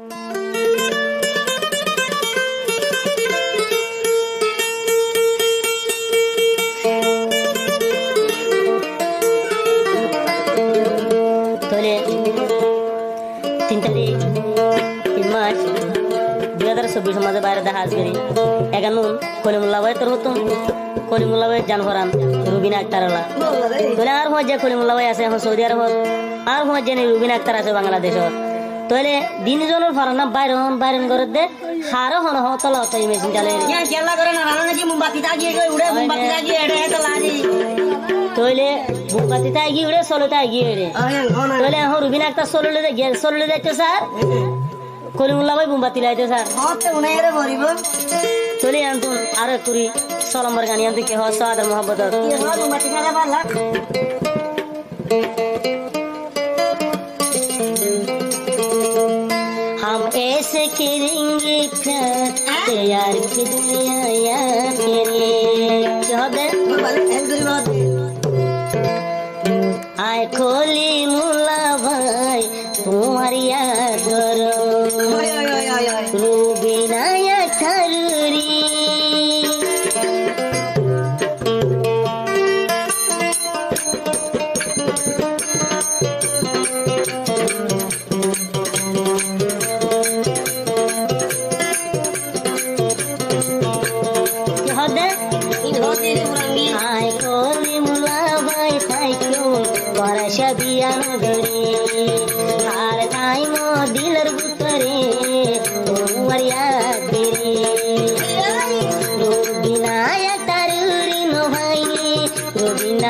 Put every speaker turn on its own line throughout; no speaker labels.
তাহলে 3 তারিখ 3 মাস 2024 মাঝে বাইরে দেখা আসবে এখন কলিমুল্লাহ ভাই তোর হতো কলিমুল্লাহ ভাই জান ভরান রুবিনা আক্তারওয়ালা তাহলে আর হওয়া যে কলিমুল্লাহ ভাই আছে এখন সৌদি আরব আর হওয়া যে রুবিনা আক্তার আছে বাংলাদেশত তাহলে দিনজনের ভরানা বাইরন করে দে হারো হন হতল তাই মেশিন চালে
কেলা করে না রানা নাকি মোমবাতি তাগিয়ে গই উড়ে মোমবাতি তাগিয়ে এড়ে তো লাজি
তাহলে মোমবাতি তাগিয়ে উড়ে সলো তাগিয়ে এড়ে তাহলে এখন রুবিনা আক্তার সলো যাইতে স্যার কলিমুল্লাহ ভাই মোমবাতি লাইতে স্যার
হতে উনাইরে ভরিব
চলে আনতুন আরো তুরি সলম্বর গানি আনতে কে হস আদর মোহাম্মত
কি হল মোমবাতি খালা পারলা
हम ऐसे करेंगे प्यार की दुनिया यार तेरे क्या दे आए खोली मुला भाई तुम्हारी याद रूबीना या ठरूरी Biano gare har tai mo dilar butare tumar yaad mere rubina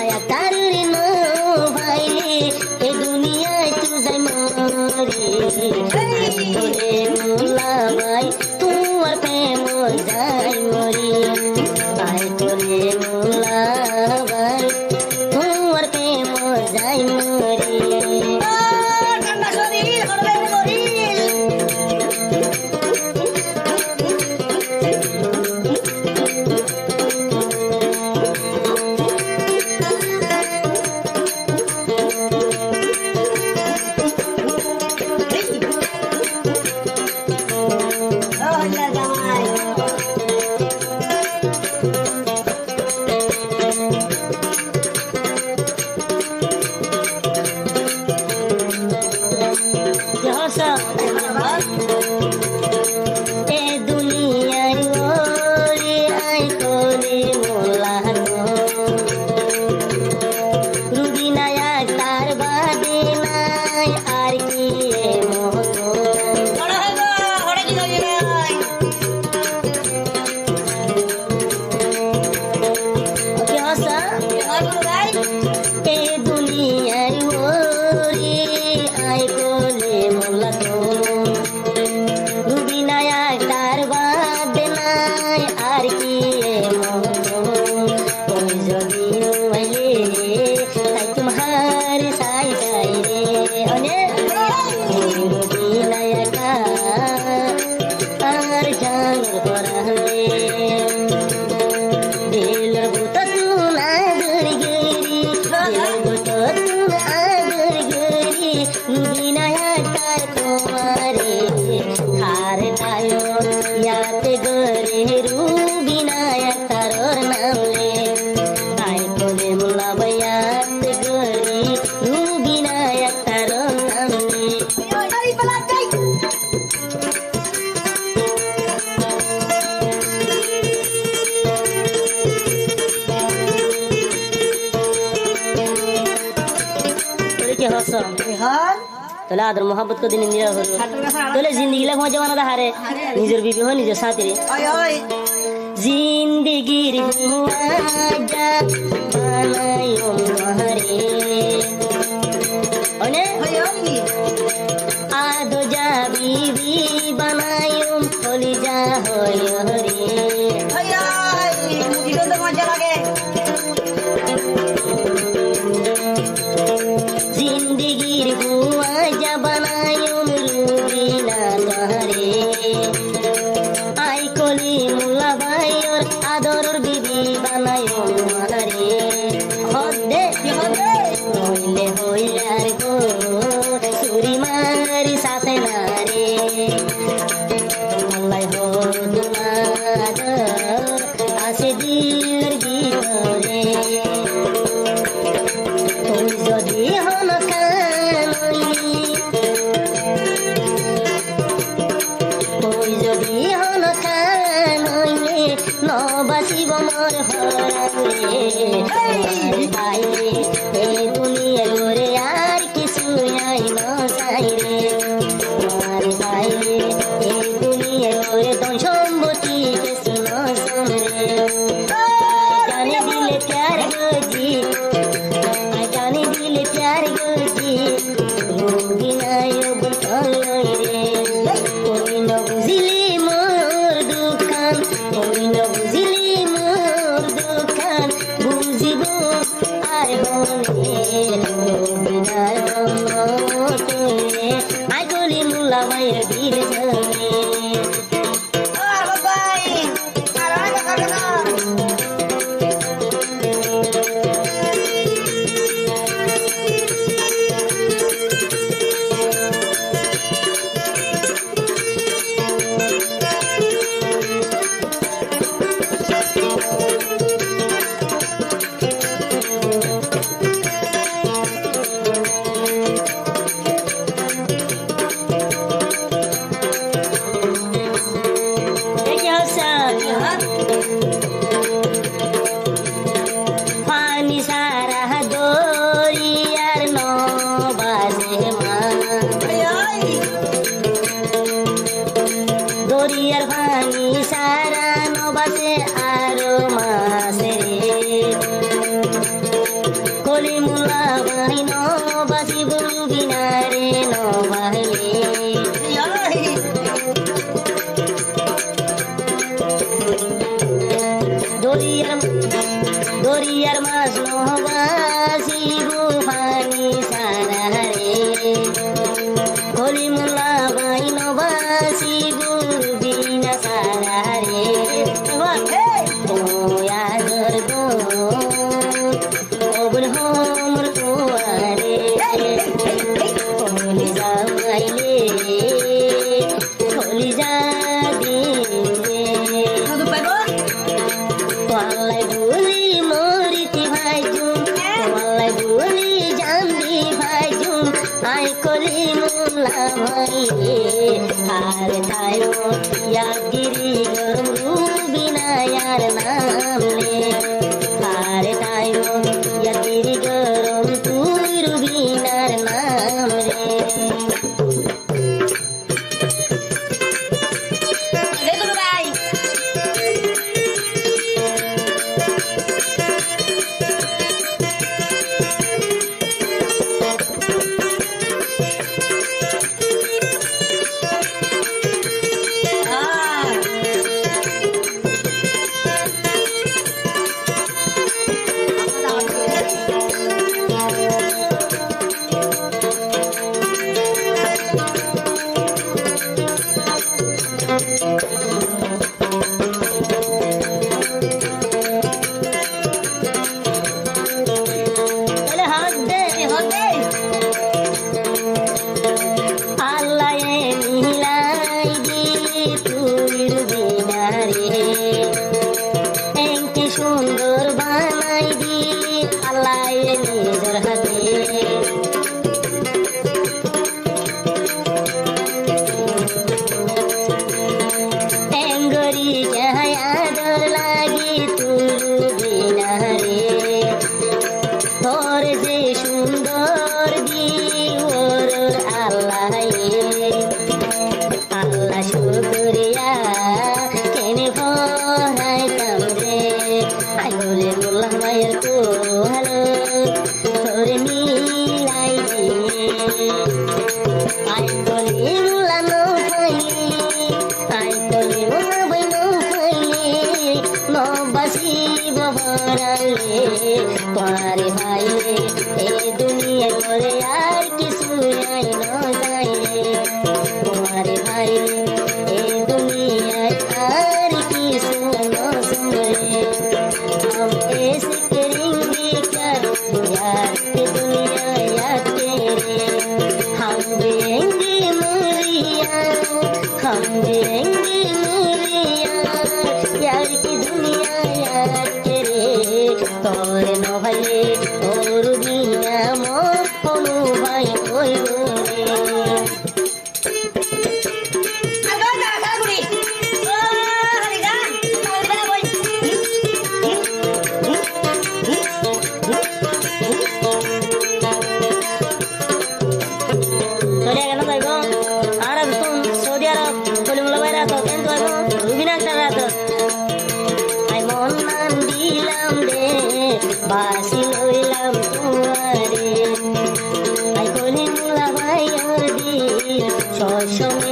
ya taruri no bhai e duniya tu jai mori tore mulla bhai tumar prem jai mori ai tore mulla bhai tumar prem jai mori তোলে আদর মোহাম্মত को दिन निरा हो তোলে जिंदगी ला मजा वाला हारे निजर बीबी हो निजर साथी रे जिंदगी रे आजा बनायो मारे ओने आदो जा बीबी बनायो खोली जा होयो रे
मुझे तो मजा लगे
जिंदगी रे आजा बनायो रूबीना तोहरे आई कोली मुल्ला भाई और आदर बीबी बनायो मारे होदे होइले होइलार गो सुरी मारी साथे नारे আল্লাহ তোমার আছে দিলের ভিতরে তুমি যদি হন কানই তুমি যদি হন কানইলে নবাসিব মোর হরালে বাইরে এই দুনিয়ার ঘরে আর কিছু নাই নসাই রে তোমার বাইরে এই দুনিয়ার ঘরে ধন সম্পত্তি কিছু নসম রে জানে দিলে প্যার গজি জানে দিলে প্যার গজি রোগী নাই বল রে তুমি ন বুঝিলি মোর দুঃখান তুমি ন বুঝিলি মোর দুঃখান বুঝিব আর বনে বিনার তুলে আই গলি মুলা মায়ের দিল জমে পানি সারা দরিয়ার নবাসে মা দরিয়ার পানি সারা নবাসে আরো মাসে কলিমুল্লা ভাই নবাসি বলবি না রে নবাইলে দরিয়ার মাছ নবাসি গুহানি সারা রে কলিমুল্লা ভাই নবাসি গুরবিনা সারা রে তোয়ার গো অবন হোমর তোয়ারে কলি যাইলে কলি যা দিলে তোয়ালাই বলি মরিতি ভাইজুম তোয়ালাই বলি জানবি ভাইজুম আই কলি মুলা ভাইলে আর তাইও ইয়াগিরি গরম রুবিনা यार नाम ले আর তাইও ইয়াগিরি গরম তুই রুবিনার নাম রে সুন্দর বানাই দিলি আল্লাহ নিজের হাতে টেঙ্গরি যাহাই আদর লাগি তুলু বিনারে তোর যে সুন্দর দি ওর আল্লাহ আল্লাহ শুকরিয়া কেনে ভরাই কামরে আই বলে মোল্লা মায়ের কো হ্যালো তোরে মিলাই দিয়ে আই বলে মোল্লা নো পাইলে আই বলে মোল্লা বই নো পাইলে নবাসি বহরালে তোমারে ভাইলে এই দুনিয়া করে আর কিছু নাই না যাইলে তোমারে ভাইলে এই দুনিয়ায় আর কিছু না सुमरे हम ऐसे करेंगे क्या यार के दुनिया याद तेरे हम देंगे मरिया समझेंगे मेरे यार की दुनिया यार तेरे तोरे न भाई और दुनिया मो कोनो भाई कोई रे
Agak tak salah budi. Oh, halikan. Kalau di mana boy?
চলে গেল যাইব আরব তুম সৌদি আরব কলিমুল্লা বাইরা তো কেন যাইব রুবিনা রাত আই মন মান দিলাম রে বাসি লইলাম তোমারে আই কলিমুল্লা বাইর দিল সসমে